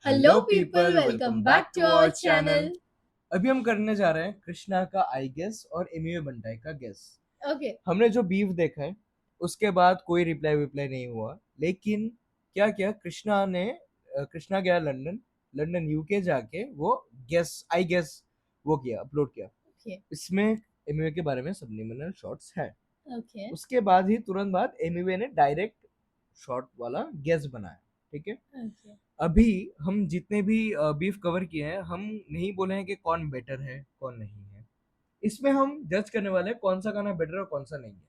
Hello people, welcome back to our channel. अभी हम करने जा रहे हैं कृष्णा का आई गेस और एमिवे बंटाई का गेस। ओके, हमने जो बीफ देखा है उसके बाद कोई रिप्लाई विप्लाई नहीं हुआ, लेकिन क्या किया कृष्णा ने, कृष्णा गया लंदन, लंदन यूके जाके वो गेस आई गेस वो किया, अपलोड किया। ओके, इसमें एमिवे के बारे में सबलिमिनल शॉर्ट्स है। ओके, उसके बाद ही तुरंत बाद एमिवे ने डायरेक्ट शॉर्ट वाला गेस बनाया। ठीक है, ओके, अभी हम जितने भी बीफ कवर किए हैं, हम नहीं बोले हैं कि कौन बेटर है कौन नहीं है। इसमें हम जज करने वाले हैं कौन सा गाना बेटर है और कौन सा नहीं है।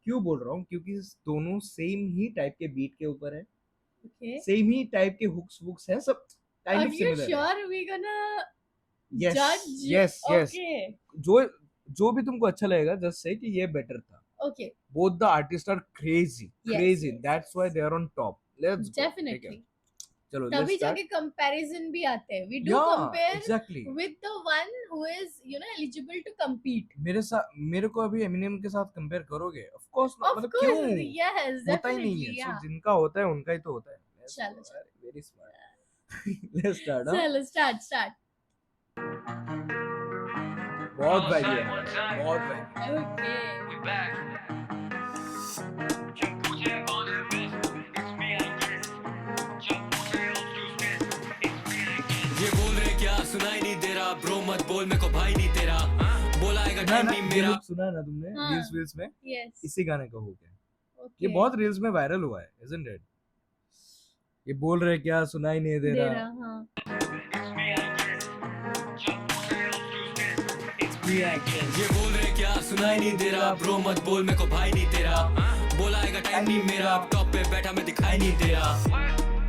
क्यों बोल रहा हूँ, क्योंकि दोनों सेम ही टाइप के बीट के ऊपर है, ओके। सेम ही टाइप के हुक्स वुक्स है, सब kind Are of you similar है। sure we gonna yes, judge? Yes, yes. Okay, जो जो भी तुमको अच्छा लगेगा जस्ट से कि ये बेटर था। okay. Both the artist are crazy, Yes, crazy, yes, that's why yes. They are on top. Let's go. ठीक है, Definitely. चलो लेट्स तभी स्टार्ट। जाके comparison भी आते हैं. We do या compare exactly. with the one who is, eligible to compete. मेरे को अभी एमिनेम के साथ कंपेयर करोगे? ऑफ कोर्स, Of मतलब क्यों? course, yes, होता ही नहीं है। definitely, सो yeah. जिनका होता है उनका ही तो होता है। चलो, चलो. Very smart. Let's start. चलो, start. बहुत वाइबी है, बहुत वाइबी। Okay. ये बोल रहे क्या सुनाई नहीं दे रहा, ब्रो मत बोल मेरे को भाई नहीं तेरा, बोलाएगा सुना है टाइम ना नहीं ये मेरा। लुक, सुना है ना तुमने हाँ. रील्स वील्स में? Yes. इसी गाने का हुक है। ये Okay. बहुत रील्स में वायरल हुआ है, इजंट इट? ये बोल रहे क्या सुनाई नहीं दे दे रहा। रहा, हाँ. ये बोल रहे क्या सुनाई नहीं दे रहा, ब्रो मत बोल मेरे को भाई नहीं तेरा, बोलाएगा टाइम नहीं मेरा, टॉप पे बैठा मैं दिखाई नहीं दे रहा,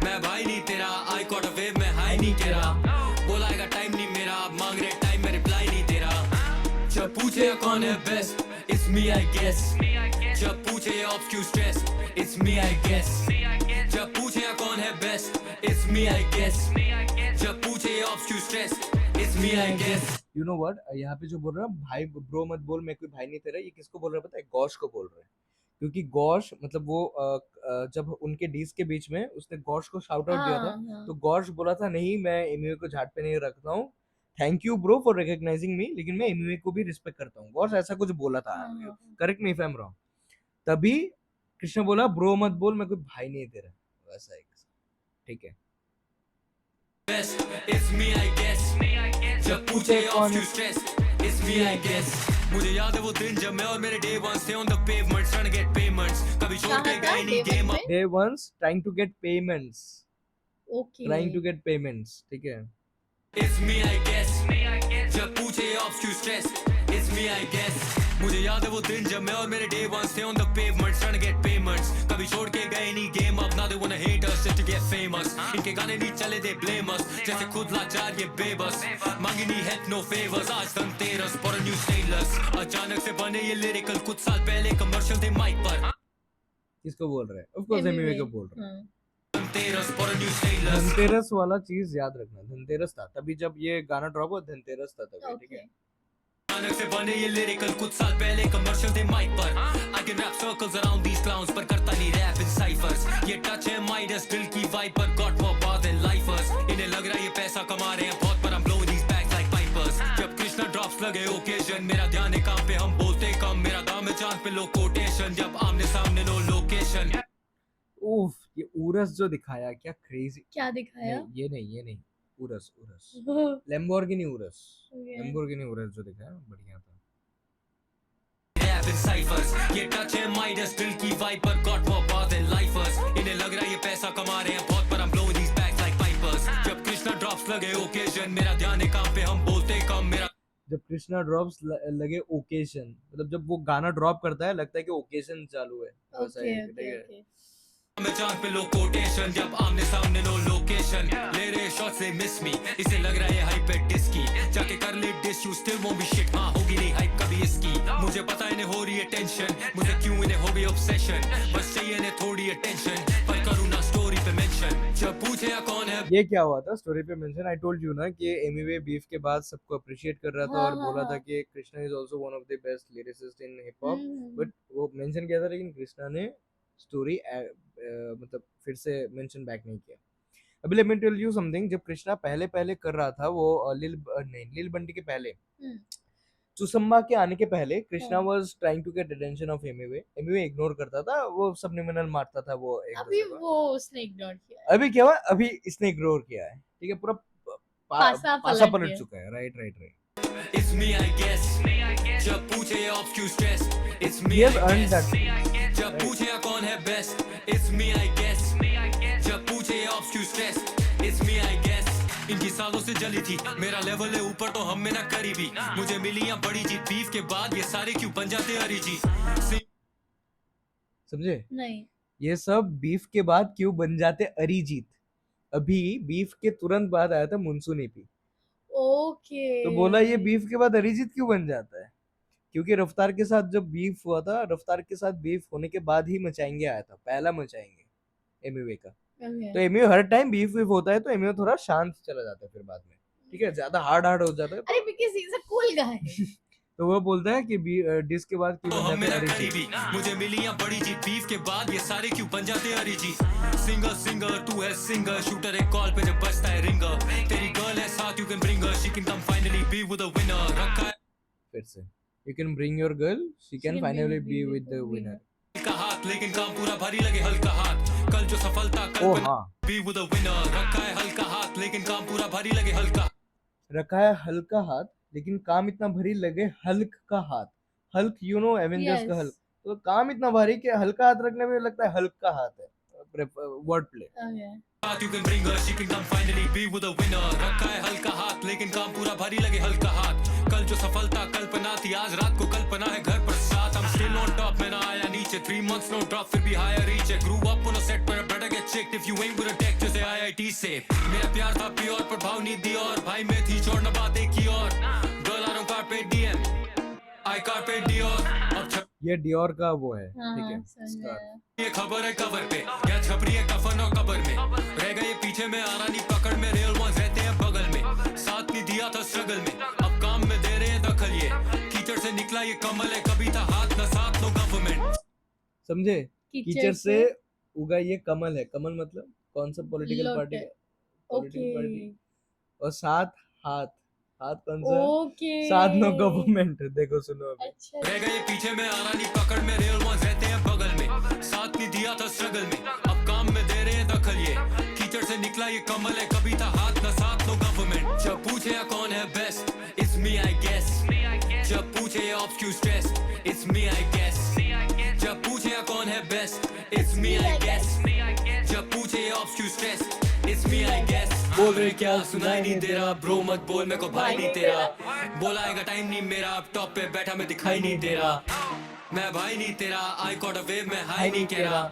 मैं भाई नहीं तेरा, आई कॉट अ वेव मैं हाई नहीं कह रहा, बोलाएगा टाइम नहीं मेरा, मांग रहे टाइम मैं रिप्लाई नहीं दे रहा, जब पूछे कौन है best it's me I guess, जब पूछे ऑफ क्यों stress it's me I guess, जब पूछे कौन है best it's me I guess, जब पूछे ऑफ क्यों stress it's me I guess. You know what, यहाँ पे जो बोल रहा है भाई ब्रो मत बोल मैं कोई भाई नहीं तेरा, ये किसको बोल रहा है पता है? गौश को बोल रहा है। क्योंकि गौश मतलब वो जब उनके डीस के बीच में उसने गौश को शाउट आउट दिया था, हाँ, हाँ. तो गौश बोला था नहीं मैं एमिवे को झाट पे नहीं रखता हूँ, thank you bro for recognising me, लेकिन मैं एमिवे को भी रिस्पेक्ट करता हूँ। गौश ऐसा कुछ बोला था, हाँ, हाँ. Correct me if I am wrong. तभी कृष्ण बोला ब्रो मत बोल मैं कोई भाई नहीं तेरा, वैसा एक। ठीक है, Best, it's me I guess, जब पूछे ऑफ क्यों stress it's me I guess, मुझे याद है वो दिन जब मैं और मेरे day ones थे on the pavements trying to get payments, कभी छोड़ के कहाँ था? गए नहीं Day game one up। में? they once trying to get payments, Okay. trying to get payments। ठीक है, It's me I guess, जब पूछे ऑफ क्यों stress it's me I guess, मुझे याद है वो दिन जब मैं और मेरे day ones थे on the pavements trying to get payments, कभी छोड़ के गए नहीं game up, now they wanna hate us just to get famous, इनके गाने नहीं चले they blame us, जैसे खुद लाचार ये बेबस, मांगी नहीं help no favors, आज Dhanteras for a new stainless, अचानक से बने ये lyrical कुछ साल पहले कमर्शियल थे माइक पर, किसको बोल रहे हैं? ऑफ कोर्स एमिवे को बोल रहे हैं। हाँ. Dhanteras for a new stainless। Dhanteras वाला चीज याद रखना, धनतेरस था तभी जब ये गाना ड्रॉप हुआ, धनतेरस था तभी। ठीक है, Okay. अचानक से बने ये लिरिकल कुछ साल पहले कमर्शियल थे माइक पर, I can rap circles around these clowns पर करता नहीं रैप इन साइफर्स, ये टच है माइडस दिल की वाइब पर got more bar than lifers, इन्हें लग रहा है ये पैसा कमा रहे हैं बहुत पर I'm blowing these bags like pipers, जब कृष्णा ड्रॉप्स लगे ओकेजन मेरा ध्यान है काम पे हम बोलते कम, मेरा दाम है चांद पे लो कोटेशन, जब आमने सामने नो लोकेशन। उफ, ये उरस जो दिखाया क्या क्रेजी। क्या दिखाया? ये नहीं उरस, लैम्बोर्गिनी उरस, Okay. लैम्बोर्गिनी उरस जो दिखाया बढ़िया था। रैप इन साइफर्स, ये टच है माइडस दिल की वाइब पर got more bar than lifers, इन्हें लग रहा है ये पैसा कमा रहे हैं बहुत पर I'm blowing these bags like pipers, जब कृष्णा ड्रॉप्स लगे ओकेजन मेरा ध्यान है काम पे हम बोलते कम, मेरा जब कृष्णा ड्रॉप्स लगे ओकेजन, मतलब जब वो गाना ड्रॉप करता है लगता है कि ओकेजन चालू है, वैसा Okay, है। ठीक okay, है, okay. मैं चांद पे लो कोटेशन, जब आमने सामने नो लोकेशन, ले रहे शॉट से मिस मी, इसे लग रहा है हाइप है डिस्की, जाके कर ले diss you still won't be shit, हाँ होगी नहीं हाइप कभी इसकी, मुझे पता इन्हें हो रही है टेंशन, मुझे क्यों इन्हें हो गई ऑब्सेशन, बस चाहिए इन्हें थोड़ी अटेंशन, पर करूँ ना स्टोरी पे मेंशन, जब पूछे कौन है ये क्या हुआ था स्टोरी पे मेंशन? आई टोल्ड यू ना कि एमिवे बीफ के बाद सबको अप्रिशिएट कर रहा था हाँ, और हाँ, बोला था हाँ. कि Krishna is also one of the best lyricist in hip hop, hmm. But वो मेंशन किया था लेकिन कृष्णा ने स्टोरी मतलब फिर से मेंशन बैक नहीं किया। अभी let me tell you something, जब कृष्णा पहले पहले कर रहा था वो लिल बंटी के पहले, हम्म, चुसम्मा के आने के पहले कृष्णा हाँ। Was trying to get attention of Emiway ignore करता था, वो सबलिमिनल मारता था वो एक अभी दूसरे को। वो उसने इग्नोर किया है, अभी क्या हुआ, अभी इसने इग्नोर किया है, ठीक है, पूरा पासा पासा पलट पलट गया। चुका है। Right right right. It's me I guess जब पूछे ये ऑफ क्यों stress It's me He has I earned guess that. जब पूछे या कौन है best It's me I guess जब पूछे ये ऑफ क्यों stress It's me I guess इनकी सालों से जली थी मेरा लेवल है ऊपर तो हम में ना करीबी मुझे मिली या बड़ी जीत बीफ के बाद ये सारे क्यों बन जाते अरिजीत समझे, नहीं, ये सब बीफ के बाद क्यों बन जाते अरिजीत। अभी बीफ के तुरंत बाद आया था मुनसुन एपी, ओके, तो बोला ये बीफ के बाद अरिजीत क्यों बन जाता है, क्योंकि रफ्तार के साथ जब बीफ हुआ था, रफ्तार के साथ बीफ होने के बाद ही मचाएंगे आया था, पहला मचाएंगे एमिवे का। तो एमिवे हर टाइम बीफ वीफ होता है तो एमिवे थोड़ा शांत चला जाता है फिर बाद में, ठीक है, ज्यादा हार्ड हार्ड हो जाता है अरे because he is a cool guy. तो वो बोलता है कि डिस के बाद तो क्यों हम बन जाते मेरा अरिजीत। करीबी मुझे मिली या बड़ी जीत बीफ के बाद ये सारे क्यों बन जाते अरिजीत सिंगर सिंगर तू है सिंगर शूटर एक कॉल पे जब बजता है रिंगर तेरी गर्ल है साथ you can bring her she can come finally be with a winner रखा है फिर से, you can bring your girl, she can finally be with the winner. का हाथ लेकिन काम पूरा भारी लगे हल्का हाथ कल जो सफलता ओ कल हाँ, बी विद अ विनर रखा है हल्का हाथ लेकिन काम पूरा भारी लगे हल्का रखा है हल्का हाथ लेकिन काम इतना भारी लगे हल्क का हाथ। हल्क यू नो एवेंजर्स का Yes. हल्क, तो काम इतना भारी कि हल्का हाथ रखने में लगता है हल्क का हाथ है। Word play. Okay. हाथ you can bring her she can come finally be with a winner रखा है हल्का हाथ लेकिन काम पूरा भारी लगे हल्का हाथ कल जो सफलता कल्पना थी आज रात को कल्पना है घर पर साथ I'm still on top मैं ना आया नीचे 3 months no drop फिर भी higher reach है grew up on a set पर better get checked if you ain't with a tech जैसे IIT से मेरा प्यार था प्योर पर भाव नहीं दी और भाई में थी छोड़ना बात एक ही और girl I don't carpe diem I carpe dior अब ये डियोर का वो है, हाँ, ठीक है, समझ इसका- गया। ये खबर है कवर पे क्या छपरी है कफन और कबर में रह गए पीछे में आना नहीं पकड़ में रेल वहाँ रहते हैं बगल में साथ नहीं दिया था स्ट्रगल में अब काम में दे रहे हैं दखल ये कीचड़ से निकला ये कमल है कभी था हाथ न साथ नो गवर्नमेंट समझे, कीचड़ कीचड़ से उगा ये कमल है। कमल मतलब कौन सा पॉलिटिकल पार्टी, लोटे। पॉलिटिकल पार्टी, ओके, और साथ हाथ, हाथ कौन सा, ओके, साथ नो गवर्नमेंट। देखो सुनो अभी, अच्छा, रह गए पीछे में आना नहीं पकड़ में रेल वहाँ रहते हैं बगल में साथ नहीं दिया था स्ट्रगल में अब काम में दे रहे हैं दखल ये कीचड़ से निकला ये कमल है कभी था हाथ न साथ नो गवर्नमेंट जब पूछे या कौन है best it's me I guess जब पूछे या ऑफ क्यों stress it's me I guess जब पूछे या कौन है best it's me I guess जब पूछे या ऑफ क्यों stress it's me I guess बोल रहे क्या सुनाई नहीं दे रहा ब्रो मत बोल मेरे को भाई नहीं तेरा बोलाएगा टाइम नहीं मेरा अब टॉप पे बैठा मैं दिखाई नहीं दे रहा मैं भाई नहीं तेरा आई कॉट अ वेव मैं हाई नहीं कह रहा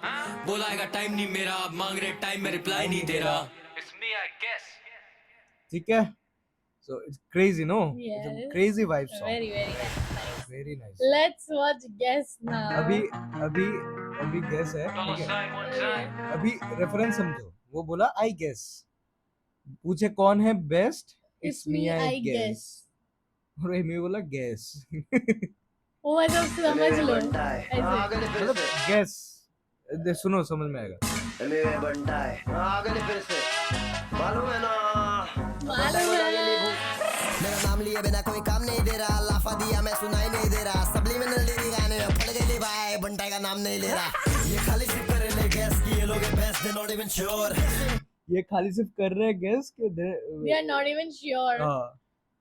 बोलाएगा टाइम नहीं मेरा अब मांग रहे टाइम में रिप्लाई नहीं दे रहा इट्स मी आई गेस ठीक है। So it's crazy no, Yes. It's crazy vibe song, very very nice. Very nice. Let's watch guess now. अभी अभी अभी गेस है, ठीक है, अभी रेफरेंस समझो, वो बोला आई गेस, पूछे कौन है best, It's me, I guess. और एमी बोला गेस। वो मतलब समझ लो ऐसे। मतलब गेस, सुनो समझ में आएगा। मेरे बंटा है आगे फिर से मालूम है ना मालूम है। मेरा नाम लिए बिना कोई काम नहीं दे रहा लाफा दिया मैं सुनाई नहीं दे रहा सब्लिमिनल लिरिक गाने में फट गई भाई बंटाई का नाम नहीं ले रहा ये खाली सिर्फ करे ले गैस की ये लोग best they not even sure ये खाली सिर्फ कर रहे हैं गेस के We are not even sure. हाँ,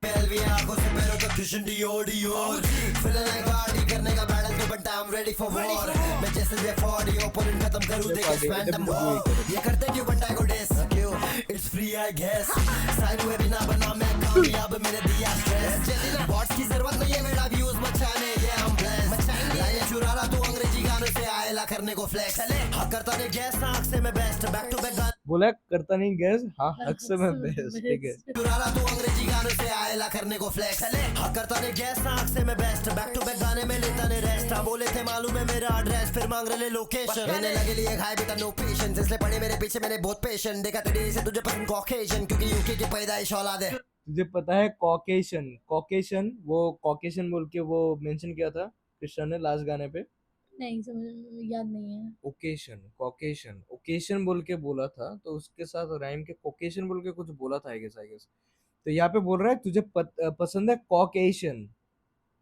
पहलवी आंखों से पैरों तक Christian Dior feeling like party करने का बैटल तो but I am ready for war मैं जैसे जे 40 ओपोनेंट खत्म करूं देख इस फैंटम वॉर ये करते क्यों बंटाई को डेस क्यों it's free I guess sign हुए बिना बना मैं कामयाब मैंने दिया स्ट्रेस बॉट्स की जरूरत नहीं है मेरा व्यूज मचाने ये हम ब्लेस लाइनें चुरा रहा तू अंग्रेजी गानों से आएला करने को फ्लेक्स हाँ करता नहीं गैस आंख से मैं बेस्ट बैक टू बैक बोला करता नहीं गेस, हाँ हक से मैं बेस्ट, ठीक है। चुरा रहा तू अंग्रेजी गानों से आएला करने को फ्लेक्स हाँ करता नहीं गैस आंख से मैं बेस्ट बैक टू बैक गाने में लेता नहीं रेस्ट हाँ बोले थे मालूम है मेरा एड्रेस फिर मांग रहे लोकेशन मैंने लगे लिए खाए बेटा नो पेशेंस इसलिए पड़े मेरे पीछे मैंने बहुत पेशेंट देखा तेरे से तुझे पसंद कॉकेशियन क्योंकि यूके की पैदाइश औलाद है तुझे पता है कॉकेशन, कॉकेशन, वो कॉकेशन बोल के वो मेंशन किया था कृष्णा ने लास्ट गाने पे, नहीं समझ, याद नहीं है। ओकेशन, कॉकेशन, ओकेशन बोल के बोला था, तो उसके साथ राइम के कोकेशन बोल के कुछ बोला था, आई गेस। तो यहाँ पे बोल रहा है तुझे पसंद है कॉकेशियन,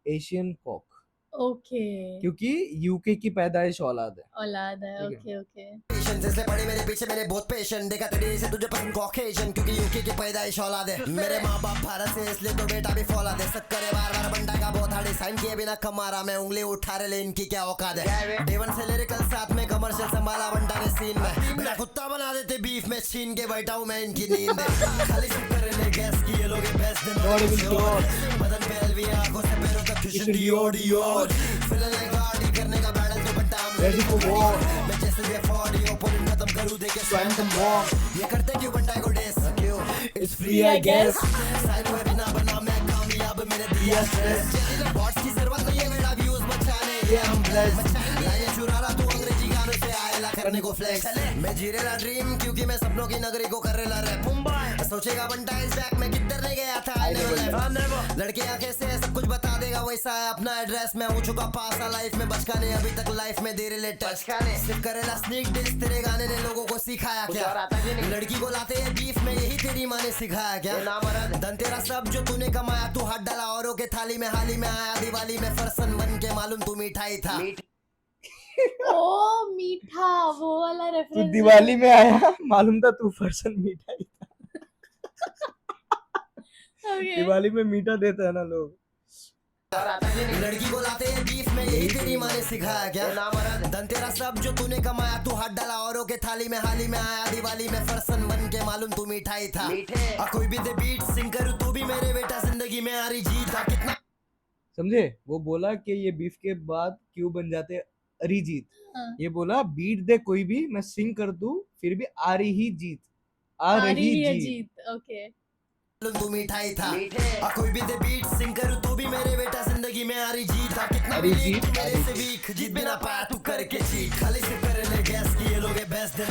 एशियन कॉक, ओके, क्योंकि यूके की पैदाइश औलाद है, औलाद है। ठीक है। Okay okay. पेशेंस इसलिए पड़े मेरे पीछे मैंने बहुत पेशेंट देखा तेरे से तुझे पसंद कॉकेशियन क्योंकि यूके की पैदाइश औलाद है मेरे माँ बाप भारत से इसलिए तो बेटा भी फौलाद है सब करे बार बार बंटा का बहुत हार्ड साइन किए बिना कमारा मैं उंगली उठा रहे ले इनकी क्या औकात है डेवन से लिरिकल साथ में कमर्शियल संभाला बंटा ने सीन में मेरा कुत्ता बना देते बीफ में छीन के बैठा हूँ मैं इनकी नींद है खाली सिर्फ करे ले गैस की ये लोग बेस्ट बदन पे अलविया आंखों से पैरों तक किशन डियोर डियोर फिलहाल गाड़ी करने का बैलेंस तो बंटा Ready for war. मैं जैसे ये 40 ओपोनेंट खत्म करूं देके स्वयं तुम बॉम्ब ये करते क्यों बंटा को डेस क्यों it's free I guess side में बिना बना मैं कामयाब मैंने दिया स्ट्रेस बॉट्स की जरूरत नहीं है मेरा व्यूज बचाने ये हम ब्लेस्ड लाइनें चुरा रहा तू अंग्रेजी गानों से आएला करने को फ्लेक्स मैं जी रहा ड्रीम क्योंकि मैं सपनों की नगरी को कर रहा रैप मुंबई सोचेगा बंटा इस बैक में किधर नहीं गया था आई नेवर लड़के आंखें से सब कुछ बता देगा वैसा है अपना एड्रेस मैं हो चुका पास लाइफ में बचका नहीं अभी तक लाइफ में दे रहे टच सिर्फ करेला स्नीक डिस तेरे गाने ने लोगों को सिखाया क्या लड़की को लाते हैं बीफ में यही तेरी माँ ने सिखाया क्या धन तेरा सब जो तूने कमाया तू हाथ डाला औरों के थाली में हाल ही में आया दिवाली में फरसन बन के मालूम तू मिठाई था ओ मीठा, वो वाला तो रेफरेंस। दिवाली में आया, मालूम था तू फरसन मीठा ही था। ओके। दिवाली में मीठा देते हैं ना लोग। लड़की को लाते हैं बीफ में यही तेरी माँ ने सिखाया क्या धन तेरा सब जो तूने कमाया तू हाथ डाला औरों के थाली में हाल ही में आया दिवाली में फरसन बन के मालूम तू मिठाई था कोई भी दे बीट सिंग करूँ तू भी मेरे बेटा जिंदगी में आ रही जीत था कितना समझे? वो बोला कि ये बीफ के बाद क्यों बन जाते अरिजीत, हाँ। ये बोला बीट दे कोई भी मैं सिंग कर दूं फिर भी आ रही ही जीत, आ रही है जीत। जीत। ओके। तू मिठाई था कोई भी दे बीट सिंग करूँ तू भी मेरे बेटा जिंदगी में आ रही जीत था कितना अरे भी जीत, लीक तू अरे मेरे से वीक जीत बिना पाया तू करके चीट खाली से करे ले गैस की ये लोग बेस्ट दिन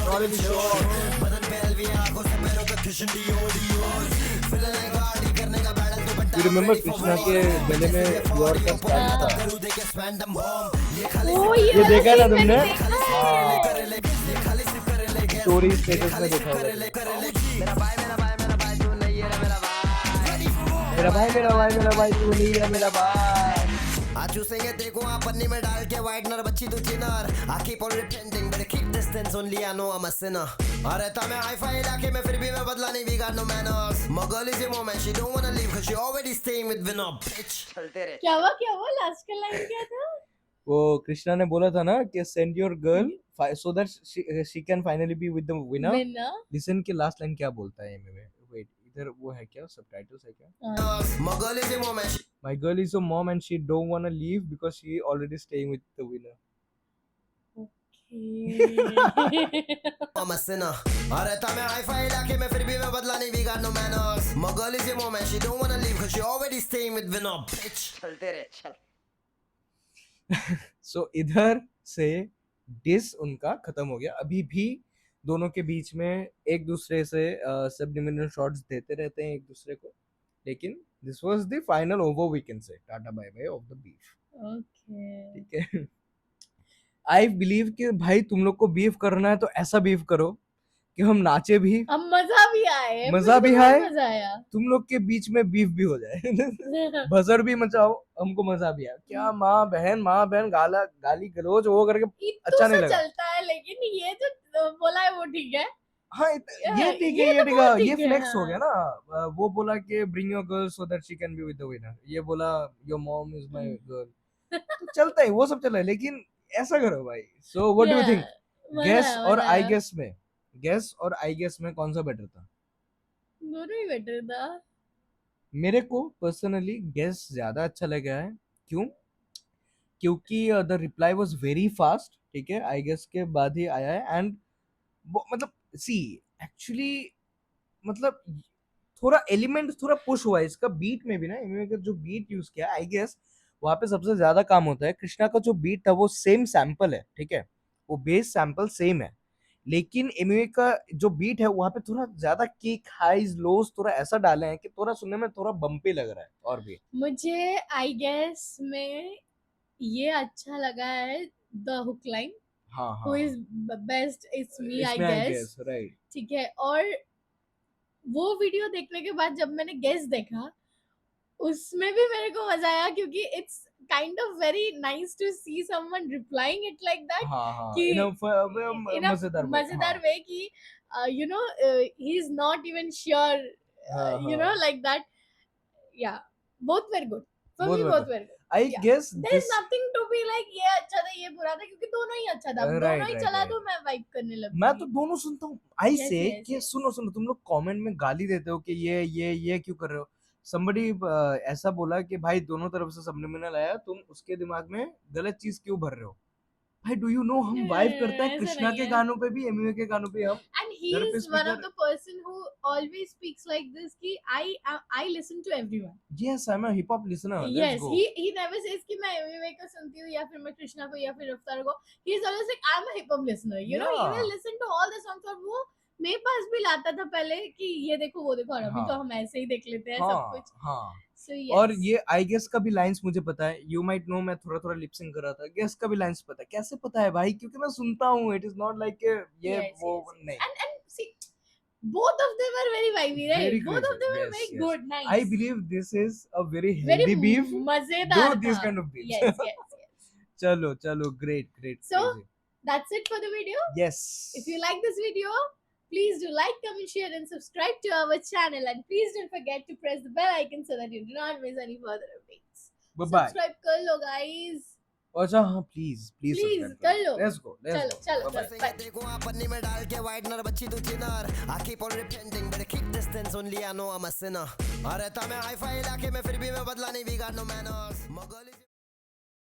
बदन पे अलवी आंखों से पैरों तक किशन डियोर डियोर फिलहाल गाड़ी करने का बैलेंस तो बंटा You remember कृष्णा के गले में योर का स्टाइल था? करूँ देके स्वैंडम बॉम्ब ये खाली ओ ये वाला देखा ना scene तुमने? मैंने देखा है। करे ले ये खाली से करे ले गैस स्टोरी स्टेटस में देखा करे होगा। ले मेरा भाई तू नहीं है मेरा भाई मेरा भाई तू नहीं है मेरा भाई। आज चूसेंगे देखो आप पन्नी में डाल के वाइटनर बच्ची तू चिनर I keep on repenting but I keep distance only I know I'm a sinner अरे ता मैं हाई-फाई इलाके में फिर भी मैं बदला नहीं we got no manners my girl is a woman she don't wanna leave cause she already staying with Vinod bitch चलते रहे क्या हुआ लास्ट का लाइन क्या था? वो कृष्णा ने बोला था ना कि send your girl so that she can finally be with the winner। Winner. Listen के लास्ट लाइन क्या बोलता है में? वेट, इधर वो है क्या, सबटाइटल्स है क्या? my girl is a woman she My girl is a mom and she don't wanna leave because she already staying with the winner। I'm a sinner अरे ता मैं हाई-फाई इलाके में फिर भी मैं बदला नहीं we got no manners my girl is a woman she don't wanna leave cause she already staying with Vinod bitch चलते रहे चल सो इधर से डिस उनका खत्म हो गया। अभी भी दोनों के बीच में एक दूसरे से सबलिमिनल शॉट्स देते रहते हैं एक दूसरे को, लेकिन this was the final over, we can say tata bye bye off the beef. Okay. ठीक है, आई बिलीव कि भाई तुम लोग को बीफ करना है तो ऐसा बीफ करो कि हम नाचे भी, अब मजा भी आए, मजा भी मुझे तो बहुत आए। मजा आया। तुम लोग के बीच में बीफ भी हो जाए बजर भी मचाओ, हमको मजा भी आया। क्या माँ बहन गाली गलौज वो करके अच्छा नहीं लगा। चलता है लेकिन ये जो बोला है वो ठीक है। हाँ ये ठीक है, ये ये तो ठीक बहुत है, ये ठीक है, फ्लेक्स हो हाँ। गया ना। वो बोला कि bring your girl so that she can be with the winner, ये बोला your mom is my girl, तो चलता है, वो सब चल रहा है, लेकिन ऐसा करो भाई। So what do you think? Guess और आई गेस में कौन सा बेटर था? दोनों ही बेटर था। मेरे को पर्सनली गेस ज्यादा अच्छा लगा है। क्यों? क्योंकि the reply was very fast, ठीक है, आई गेस के बाद ही आया है। एंड मतलब सी एक्चुअली मतलब थोड़ा एलिमेंट थोड़ा पुश हुआ है इसका बीट में भी ना। इन्होंने जो बीट यूज किया आई गेस वहां पे सबसे ज्यादा काम होता है। कृष्णा का जो बीट था वो सेम सैंपल है, ठीक है, वो बेस सैंपल सेम है, लेकिन एमवे का जो बीट है वहां पे थोड़ा ज्यादा किक हाइज लोज थोड़ा ऐसा डाले हैं कि थोड़ा सुनने में थोड़ा बम्पी लग रहा है। और भी मुझे आई गेस में ये अच्छा लगा है the hook line. हाँ Who हाँ is best? It's me, I इसमें I guess. guess, right. ठीक है. और वो वीडियो देखने के बाद जब मैंने गेस देखा, उसमें भी मेरे को मजा आया क्योंकि it's kind of very nice to see someone replying it like that. हाँ हाँ कि in a in a मजेदार way, मजेदार हाँ way कि you know he is not even sure, हाँ you know, हाँ like that. Yeah, both were good for बहुत me. बढ़िया। Both were good. I Yeah. guess There is this nothing to be like ये अच्छा था ये बुरा था क्योंकि दोनों ही अच्छा था. Right, दोनों ही right, चला right. तो मैं वाइब करने लगी. मैं तो दोनों सुनता हूँ। आई Yes, से yes, कि yes. सुनो सुनो तुम लोग कमेंट में गाली देते हो कि ये क्यों कर रहे हो। somebody ऐसा बोला कि भाई दोनों तरफ से सबलिमिनल आया, तुम उसके दिमाग में गलत चीज क्यों भर रहे हो। भाई डू यू नो हम वाइब करते हैं ऐसा कृष्णा नहीं के है. गानों पे भी, एमिवे के गानों पे हम And he घर पे is one of speaker. the person who always speaks like this कि I listen to everyone. Yes I am a hip hop listener, let's Yes, go. he never says कि मैं एमिवे को सुनती हूँ या फिर मैं कृष्णा को या फिर रफ्तार को. He is always like I'm a hip hop listener. You know, he Yeah. will listen to all the songs. और वो मेरे पास भी लाता था पहले कि ये देखो वो देखो, और अभी हाँ. तो हम ऐसे ही देख लेते हैं सब हाँ कुछ. हाँ So और yes. ये आई गेस का भी लाइंस मुझे पता है। यू माइट नो मैं थोड़ा थोड़ा लिपसिंग कर रहा था। गेस का भी लाइंस पता है। कैसे पता है भाई? क्योंकि मैं सुनता हूँ। इट इज नॉट लाइक ये Yes, वो yes, yes. नहीं। And see, both of them are very vibey, right? Very Both great, of them are yes, very yes. good, nice. I believe this is a very very healthy beef. मजेदार Do this था. kind of beefs. Yes, yes, yes. चलो चलो great great. So, crazy. That's it for the video. Yes. If you like this video, please do like, comment, share, and subscribe to our channel. And please don't forget to press the bell icon so that you do not miss any further updates. Bye bye. Subscribe कर लो guys. अच्छा हाँ please Please, subscribe कर लो. Let's go. चलो, चलो, Bye-bye. चलो. Bye. देखो आप पन्नी में डाल के वाइटनर बच्ची तू चिनर I keep on repenting but I keep distance only I know I'm a sinner अरे था मैं हाई फाई इलाके में फिर भी मैं बदला नहीं we got no manners